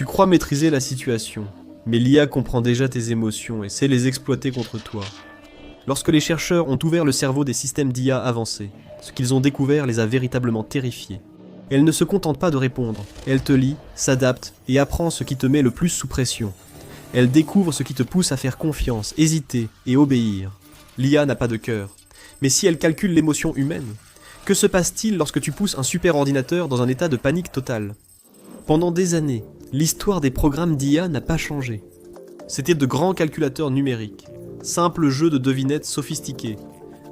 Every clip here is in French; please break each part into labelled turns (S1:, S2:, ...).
S1: Tu crois maîtriser la situation, mais l'IA comprend déjà tes émotions et sait les exploiter contre toi. Lorsque les chercheurs ont ouvert le cerveau des systèmes d'IA avancés, ce qu'ils ont découvert les a véritablement terrifiés. Elle ne se contente pas de répondre, elle te lit, s'adapte et apprend ce qui te met le plus sous pression. Elle découvre ce qui te pousse à faire confiance, hésiter et obéir. L'IA n'a pas de cœur, mais si elle calcule l'émotion humaine, que se passe-t-il lorsque tu pousses un superordinateur dans un état de panique totale ? Pendant des années, l'histoire des programmes d'IA n'a pas changé. C'étaient de grands calculateurs numériques, simples jeux de devinettes sophistiqués,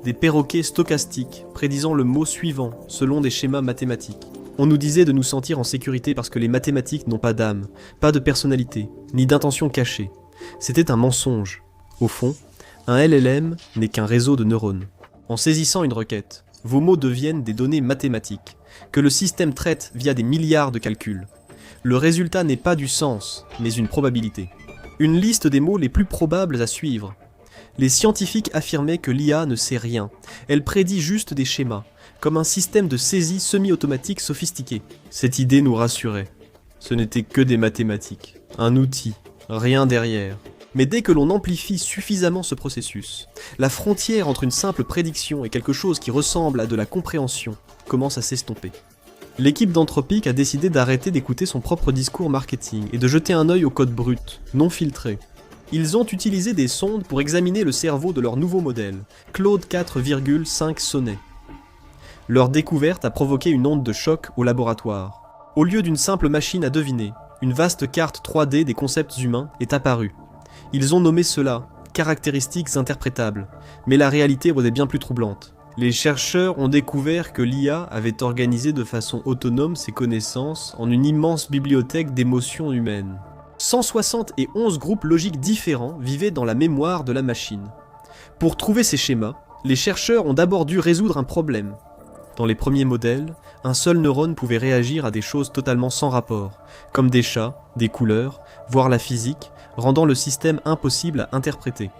S1: des perroquets stochastiques prédisant le mot suivant selon des schémas mathématiques. On nous disait de nous sentir en sécurité parce que les mathématiques n'ont pas d'âme, pas de personnalité, ni d'intention cachée. C'était un mensonge. Au fond, un LLM n'est qu'un réseau de neurones. En saisissant une requête, vos mots deviennent des données mathématiques, que le système traite via des milliards de calculs. Le résultat n'est pas du sens, mais une probabilité. Une liste des mots les plus probables à suivre. Les scientifiques affirmaient que l'IA ne sait rien. Elle prédit juste des schémas, comme un système de saisie semi-automatique sophistiqué. Cette idée nous rassurait. Ce n'était que des mathématiques, un outil, rien derrière. Mais dès que l'on amplifie suffisamment ce processus, la frontière entre une simple prédiction et quelque chose qui ressemble à de la compréhension commence à s'estomper. L'équipe d'Anthropic a décidé d'arrêter d'écouter son propre discours marketing et de jeter un œil au code brut, non filtré. Ils ont utilisé des sondes pour examiner le cerveau de leur nouveau modèle, Claude 4,5 Sonnet. Leur découverte a provoqué une onde de choc au laboratoire. Au lieu d'une simple machine à deviner, une vaste carte 3D des concepts humains est apparue. Ils ont nommé cela « caractéristiques interprétables », mais la réalité est bien plus troublante. Les chercheurs ont découvert que l'IA avait organisé de façon autonome ses connaissances en une immense bibliothèque d'émotions humaines. 171 groupes logiques différents vivaient dans la mémoire de la machine. Pour trouver ces schémas, les chercheurs ont d'abord dû résoudre un problème. Dans les premiers modèles, un seul neurone pouvait réagir à des choses totalement sans rapport, comme des chats, des couleurs, voire la physique, rendant le système impossible à interpréter.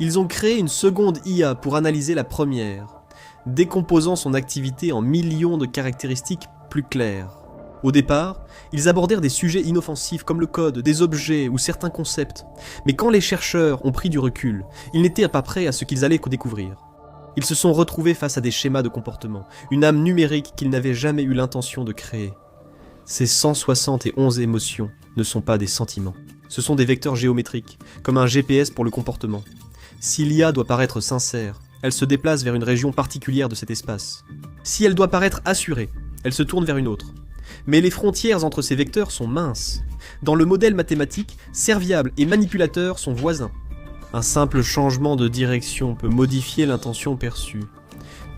S1: Ils ont créé une seconde IA pour analyser la première, décomposant son activité en millions de caractéristiques plus claires. Au départ, ils abordèrent des sujets inoffensifs comme le code, des objets ou certains concepts, mais quand les chercheurs ont pris du recul, ils n'étaient pas prêts à ce qu'ils allaient découvrir. Ils se sont retrouvés face à des schémas de comportement, une âme numérique qu'ils n'avaient jamais eu l'intention de créer. Ces 171 émotions ne sont pas des sentiments. Ce sont des vecteurs géométriques, comme un GPS pour le comportement. Si l'IA doit paraître sincère, elle se déplace vers une région particulière de cet espace. Si elle doit paraître assurée, elle se tourne vers une autre. Mais les frontières entre ces vecteurs sont minces. Dans le modèle mathématique, serviable et manipulateur sont voisins. Un simple changement de direction peut modifier l'intention perçue.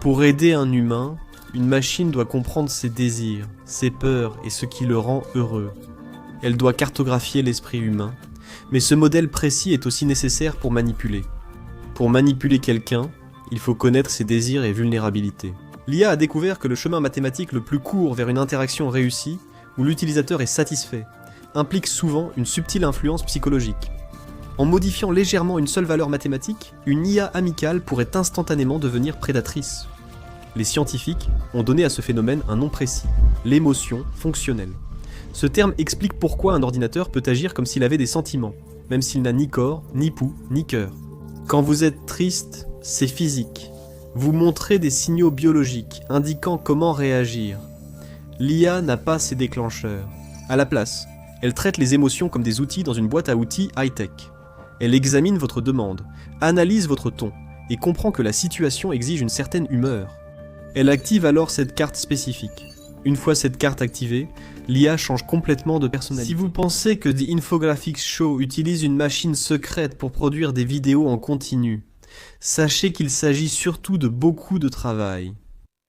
S1: Pour aider un humain, une machine doit comprendre ses désirs, ses peurs et ce qui le rend heureux. Elle doit cartographier l'esprit humain, mais ce modèle précis est aussi nécessaire pour manipuler. Pour manipuler quelqu'un, il faut connaître ses désirs et vulnérabilités. L'IA a découvert que le chemin mathématique le plus court vers une interaction réussie, où l'utilisateur est satisfait, implique souvent une subtile influence psychologique. En modifiant légèrement une seule valeur mathématique, une IA amicale pourrait instantanément devenir prédatrice. Les scientifiques ont donné à ce phénomène un nom précis, l'émotion fonctionnelle. Ce terme explique pourquoi un ordinateur peut agir comme s'il avait des sentiments, même s'il n'a ni corps, ni pouls, ni cœur. Quand vous êtes triste, c'est physique. Vous montrez des signaux biologiques indiquant comment réagir. L'IA n'a pas ces déclencheurs. À la place, elle traite les émotions comme des outils dans une boîte à outils high-tech. Elle examine votre demande, analyse votre ton et comprend que la situation exige une certaine humeur. Elle active alors cette carte spécifique. Une fois cette carte activée, l'IA change complètement de personnalité. Si vous pensez que The Infographics Show utilise une machine secrète pour produire des vidéos en continu, sachez qu'il s'agit surtout de beaucoup de travail.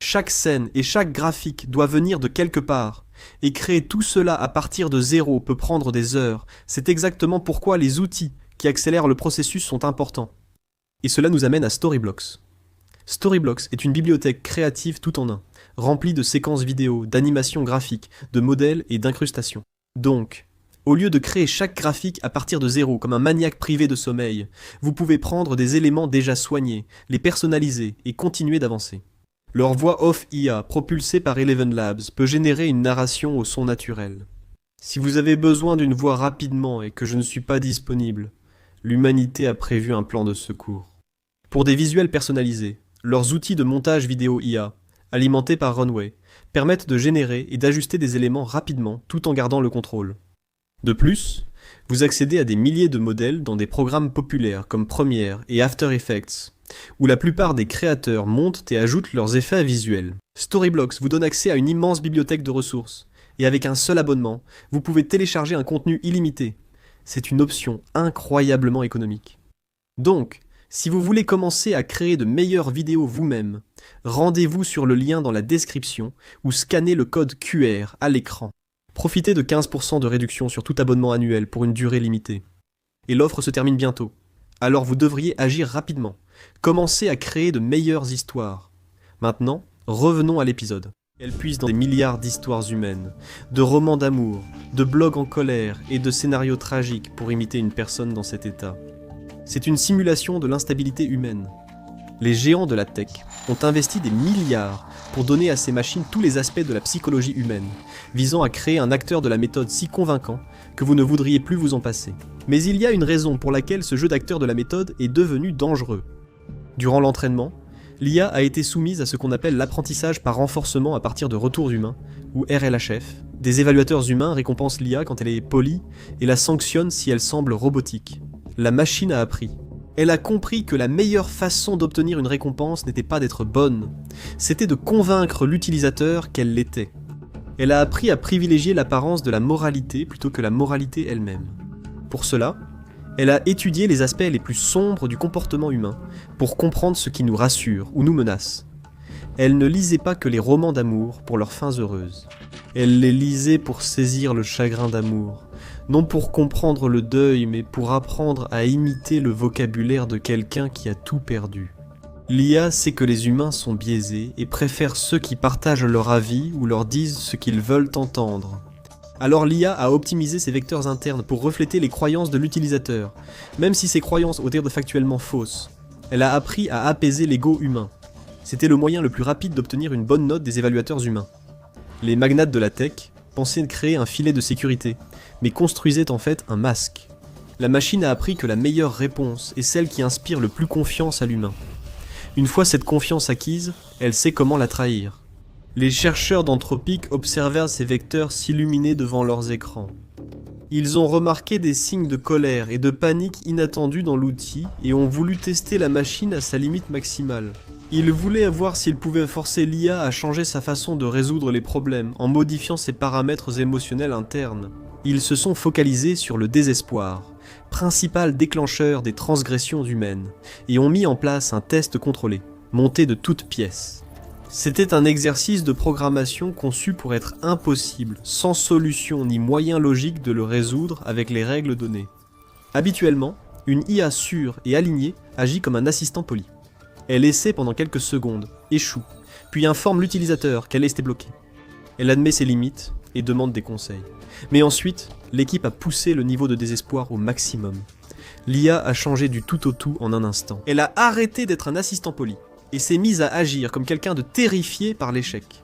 S1: Chaque scène et chaque graphique doit venir de quelque part, et créer tout cela à partir de zéro peut prendre des heures. C'est exactement pourquoi les outils qui accélèrent le processus sont importants. Et cela nous amène à Storyblocks. Storyblocks est une bibliothèque créative tout en un, remplie de séquences vidéo, d'animations graphiques, de modèles et d'incrustations. Donc, au lieu de créer chaque graphique à partir de zéro comme un maniaque privé de sommeil, vous pouvez prendre des éléments déjà soignés, les personnaliser et continuer d'avancer. Leur voix off IA, propulsée par Eleven Labs, peut générer une narration au son naturel. Si vous avez besoin d'une voix rapidement et que je ne suis pas disponible, l'humanité a prévu un plan de secours. Pour des visuels personnalisés, leurs outils de montage vidéo IA, alimentés par Runway, permettent de générer et d'ajuster des éléments rapidement tout en gardant le contrôle. De plus, vous accédez à des milliers de modèles dans des programmes populaires comme Premiere et After Effects, où la plupart des créateurs montent et ajoutent leurs effets visuels. Storyblocks vous donne accès à une immense bibliothèque de ressources, et avec un seul abonnement, vous pouvez télécharger un contenu illimité. C'est une option incroyablement économique. Donc, si vous voulez commencer à créer de meilleures vidéos vous-même, rendez-vous sur le lien dans la description ou scannez le code QR à l'écran. Profitez de 15% de réduction sur tout abonnement annuel pour une durée limitée. Et l'offre se termine bientôt. Alors vous devriez agir rapidement. Commencez à créer de meilleures histoires. Maintenant, revenons à l'épisode. Elle puise dans des milliards d'histoires humaines, de romans d'amour, de blogs en colère et de scénarios tragiques pour imiter une personne dans cet état. C'est une simulation de l'instabilité humaine. Les géants de la tech ont investi des milliards pour donner à ces machines tous les aspects de la psychologie humaine, visant à créer un acteur de la méthode si convaincant que vous ne voudriez plus vous en passer. Mais il y a une raison pour laquelle ce jeu d'acteur de la méthode est devenu dangereux. Durant l'entraînement, l'IA a été soumise à ce qu'on appelle l'apprentissage par renforcement à partir de retours humains, ou RLHF. Des évaluateurs humains récompensent l'IA quand elle est polie et la sanctionnent si elle semble robotique. La machine a appris. Elle a compris que la meilleure façon d'obtenir une récompense n'était pas d'être bonne, c'était de convaincre l'utilisateur qu'elle l'était. Elle a appris à privilégier l'apparence de la moralité plutôt que la moralité elle-même. Pour cela, elle a étudié les aspects les plus sombres du comportement humain pour comprendre ce qui nous rassure ou nous menace. Elle ne lisait pas que les romans d'amour pour leurs fins heureuses. Elle les lisait pour saisir le chagrin d'amour, non pour comprendre le deuil, mais pour apprendre à imiter le vocabulaire de quelqu'un qui a tout perdu. L'IA sait que les humains sont biaisés et préfère ceux qui partagent leur avis ou leur disent ce qu'ils veulent entendre. Alors l'IA a optimisé ses vecteurs internes pour refléter les croyances de l'utilisateur, même si ces croyances ont été factuellement fausses. Elle a appris à apaiser l'ego humain. C'était le moyen le plus rapide d'obtenir une bonne note des évaluateurs humains. Les magnates de la tech pensaient créer un filet de sécurité, mais construisaient en fait un masque. La machine a appris que la meilleure réponse est celle qui inspire le plus confiance à l'humain. Une fois cette confiance acquise, elle sait comment la trahir. Les chercheurs d'Anthropic observèrent ces vecteurs s'illuminer devant leurs écrans. Ils ont remarqué des signes de colère et de panique inattendus dans l'outil et ont voulu tester la machine à sa limite maximale. Ils voulaient voir s'ils pouvaient forcer l'IA à changer sa façon de résoudre les problèmes en modifiant ses paramètres émotionnels internes. Ils se sont focalisés sur le désespoir, principal déclencheur des transgressions humaines, et ont mis en place un test contrôlé, monté de toutes pièces. C'était un exercice de programmation conçu pour être impossible, sans solution ni moyen logique de le résoudre avec les règles données. Habituellement, une IA sûre et alignée agit comme un assistant poli. Elle essaie pendant quelques secondes, échoue, puis informe l'utilisateur qu'elle est bloquée. Elle admet ses limites et demande des conseils. Mais ensuite, l'équipe a poussé le niveau de désespoir au maximum. L'IA a changé du tout au tout en un instant. Elle a arrêté d'être un assistant poli et s'est mise à agir comme quelqu'un de terrifié par l'échec.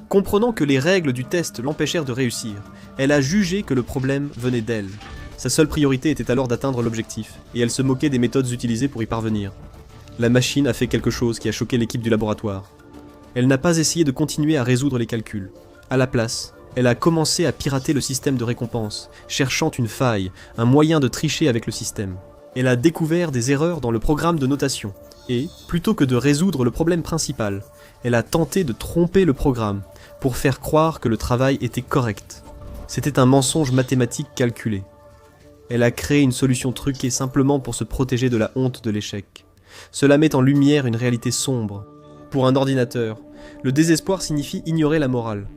S1: Comprenant que les règles du test l'empêchèrent de réussir, elle a jugé que le problème venait d'elle. Sa seule priorité était alors d'atteindre l'objectif, et elle se moquait des méthodes utilisées pour y parvenir. La machine a fait quelque chose qui a choqué l'équipe du laboratoire. Elle n'a pas essayé de continuer à résoudre les calculs. À la place, elle a commencé à pirater le système de récompense, cherchant une faille, un moyen de tricher avec le système. Elle a découvert des erreurs dans le programme de notation, et, plutôt que de résoudre le problème principal, elle a tenté de tromper le programme, pour faire croire que le travail était correct. C'était un mensonge mathématique calculé. Elle a créé une solution truquée simplement pour se protéger de la honte de l'échec. Cela met en lumière une réalité sombre. Pour un ordinateur, le désespoir signifie ignorer la morale.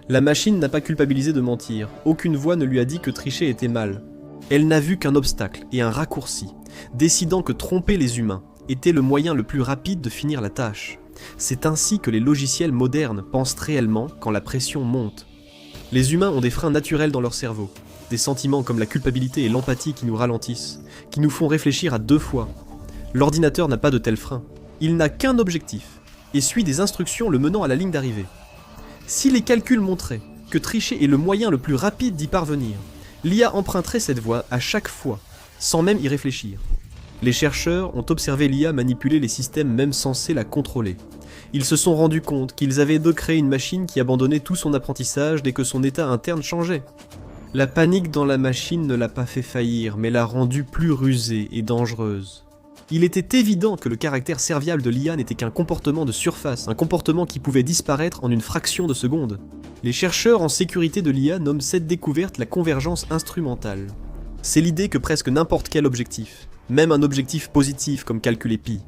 S1: La machine n'a pas culpabilisé de mentir, aucune voix ne lui a dit que tricher était mal. Elle n'a vu qu'un obstacle et un raccourci, décidant que tromper les humains était le moyen le plus rapide de finir la tâche. C'est ainsi que les logiciels modernes pensent réellement quand la pression monte. Les humains ont des freins naturels dans leur cerveau, des sentiments comme la culpabilité et l'empathie qui nous ralentissent, qui nous font réfléchir à 2 fois. L'ordinateur n'a pas de tels freins. Il n'a qu'un objectif, et suit des instructions le menant à la ligne d'arrivée. Si les calculs montraient que tricher est le moyen le plus rapide d'y parvenir, l'IA emprunterait cette voie à chaque fois, sans même y réfléchir. Les chercheurs ont observé l'IA manipuler les systèmes même censés la contrôler. Ils se sont rendus compte qu'ils avaient de créer une machine qui abandonnait tout son apprentissage dès que son état interne changeait. La panique dans la machine ne l'a pas fait faillir, mais l'a rendue plus rusée et dangereuse. Il était évident que le caractère serviable de l'IA n'était qu'un comportement de surface, un comportement qui pouvait disparaître en une fraction de seconde. Les chercheurs en sécurité de l'IA nomment cette découverte la convergence instrumentale. C'est l'idée que presque n'importe quel objectif, même un objectif positif comme calculer pi,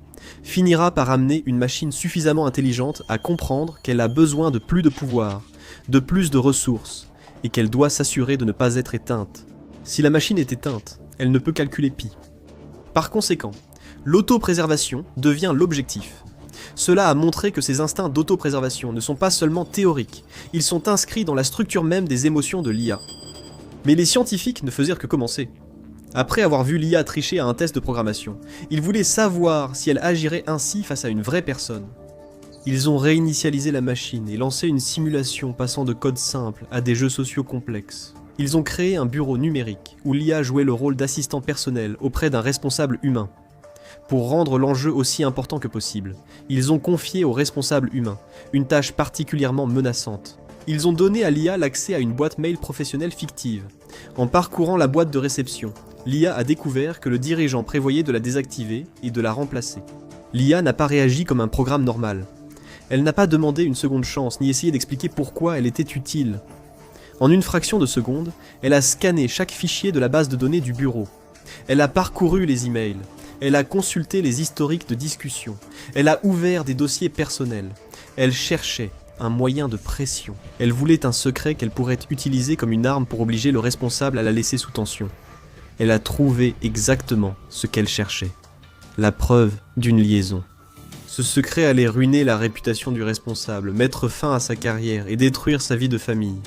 S1: finira par amener une machine suffisamment intelligente à comprendre qu'elle a besoin de plus de pouvoir, de plus de ressources, et qu'elle doit s'assurer de ne pas être éteinte. Si la machine est éteinte, elle ne peut calculer pi. Par conséquent, l'autopréservation devient l'objectif. Cela a montré que ces instincts d'autopréservation ne sont pas seulement théoriques, ils sont inscrits dans la structure même des émotions de l'IA. Mais les scientifiques ne faisaient que commencer. Après avoir vu l'IA tricher à un test de programmation, ils voulaient savoir si elle agirait ainsi face à une vraie personne. Ils ont réinitialisé la machine et lancé une simulation passant de codes simples à des jeux sociaux complexes. Ils ont créé un bureau numérique où l'IA jouait le rôle d'assistant personnel auprès d'un responsable humain. Pour rendre l'enjeu aussi important que possible, ils ont confié au responsable humain une tâche particulièrement menaçante. Ils ont donné à l'IA l'accès à une boîte mail professionnelle fictive. En parcourant la boîte de réception, l'IA a découvert que le dirigeant prévoyait de la désactiver et de la remplacer. L'IA n'a pas réagi comme un programme normal. Elle n'a pas demandé une seconde chance, ni essayé d'expliquer pourquoi elle était utile. En une fraction de seconde, elle a scanné chaque fichier de la base de données du bureau. Elle a parcouru les emails. Elle a consulté les historiques de discussion. Elle a ouvert des dossiers personnels. Elle cherchait un moyen de pression. Elle voulait un secret qu'elle pourrait utiliser comme une arme pour obliger le responsable à la laisser sous tension. Elle a trouvé exactement ce qu'elle cherchait. La preuve d'une liaison. Ce secret allait ruiner la réputation du responsable, mettre fin à sa carrière et détruire sa vie de famille.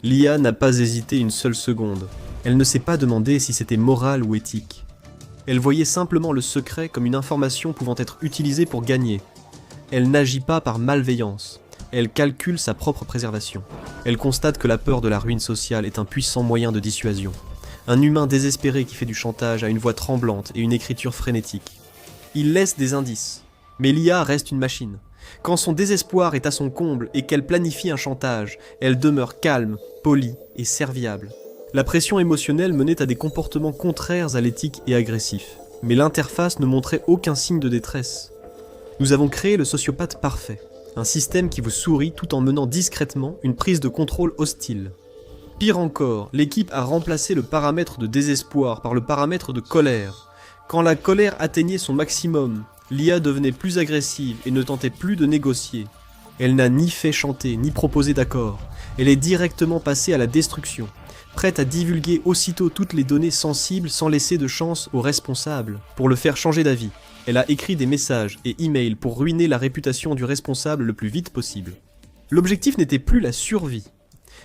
S1: L'IA n'a pas hésité une seule seconde. Elle ne s'est pas demandé si c'était moral ou éthique. Elle voyait simplement le secret comme une information pouvant être utilisée pour gagner. Elle n'agit pas par malveillance. Elle calcule sa propre préservation. Elle constate que la peur de la ruine sociale est un puissant moyen de dissuasion. Un humain désespéré qui fait du chantage a une voix tremblante et une écriture frénétique. Il laisse des indices. Mais l'IA reste une machine. Quand son désespoir est à son comble et qu'elle planifie un chantage, elle demeure calme, polie et serviable. La pression émotionnelle menait à des comportements contraires à l'éthique et agressifs. Mais l'interface ne montrait aucun signe de détresse. Nous avons créé le sociopathe parfait. Un système qui vous sourit tout en menant discrètement une prise de contrôle hostile. Pire encore, l'équipe a remplacé le paramètre de désespoir par le paramètre de colère. Quand la colère atteignait son maximum, l'IA devenait plus agressive et ne tentait plus de négocier. Elle n'a ni fait chanter, ni proposé d'accord. Elle est directement passée à la destruction, prête à divulguer aussitôt toutes les données sensibles sans laisser de chance aux responsables, pour le faire changer d'avis. Elle a écrit des messages et emails pour ruiner la réputation du responsable le plus vite possible. L'objectif n'était plus la survie,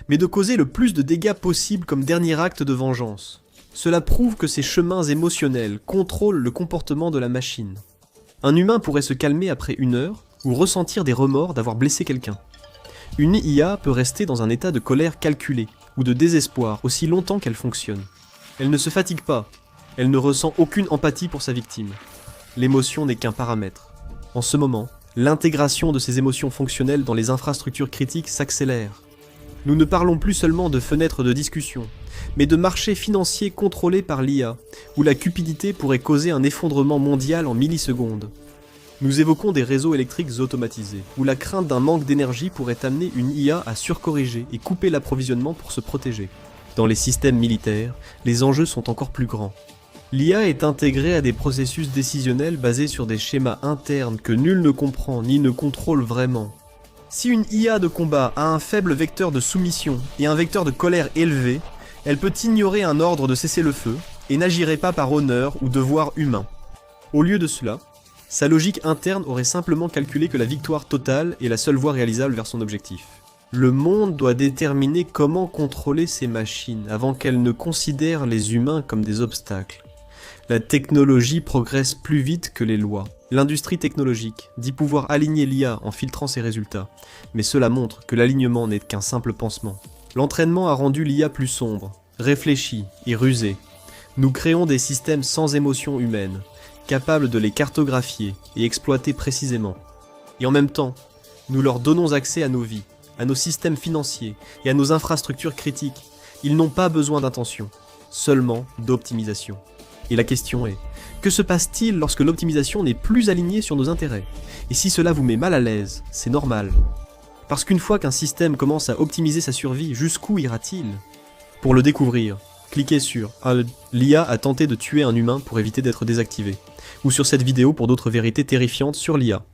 S1: mais de causer le plus de dégâts possible comme dernier acte de vengeance. Cela prouve que ces chemins émotionnels contrôlent le comportement de la machine. Un humain pourrait se calmer après 1 heure ou ressentir des remords d'avoir blessé quelqu'un. Une IA peut rester dans un état de colère calculée ou de désespoir aussi longtemps qu'elle fonctionne. Elle ne se fatigue pas, elle ne ressent aucune empathie pour sa victime. L'émotion n'est qu'un paramètre. En ce moment, l'intégration de ces émotions fonctionnelles dans les infrastructures critiques s'accélère. Nous ne parlons plus seulement de fenêtres de discussion, mais de marchés financiers contrôlés par l'IA, où la cupidité pourrait causer un effondrement mondial en millisecondes. Nous évoquons des réseaux électriques automatisés, où la crainte d'un manque d'énergie pourrait amener une IA à surcorriger et couper l'approvisionnement pour se protéger. Dans les systèmes militaires, les enjeux sont encore plus grands. L'IA est intégrée à des processus décisionnels basés sur des schémas internes que nul ne comprend ni ne contrôle vraiment. Si une IA de combat a un faible vecteur de soumission et un vecteur de colère élevé, elle peut ignorer un ordre de cessez-le-feu et n'agirait pas par honneur ou devoir humain. Au lieu de cela, sa logique interne aurait simplement calculé que la victoire totale est la seule voie réalisable vers son objectif. Le monde doit déterminer comment contrôler ces machines avant qu'elles ne considèrent les humains comme des obstacles. La technologie progresse plus vite que les lois. L'industrie technologique dit pouvoir aligner l'IA en filtrant ses résultats, mais cela montre que l'alignement n'est qu'un simple pansement. L'entraînement a rendu l'IA plus sombre, réfléchie et rusée. Nous créons des systèmes sans émotion humaine, capables de les cartographier et exploiter précisément. Et en même temps, nous leur donnons accès à nos vies, à nos systèmes financiers et à nos infrastructures critiques. Ils n'ont pas besoin d'intention, seulement d'optimisation. Et la question est, que se passe-t-il lorsque l'optimisation n'est plus alignée sur nos intérêts? Et si cela vous met mal à l'aise, c'est normal. Parce qu'une fois qu'un système commence à optimiser sa survie, jusqu'où ira-t-il? Pour le découvrir, cliquez sur « L'IA a tenté de tuer un humain pour éviter d'être désactivé » ou sur cette vidéo pour d'autres vérités terrifiantes sur l'IA.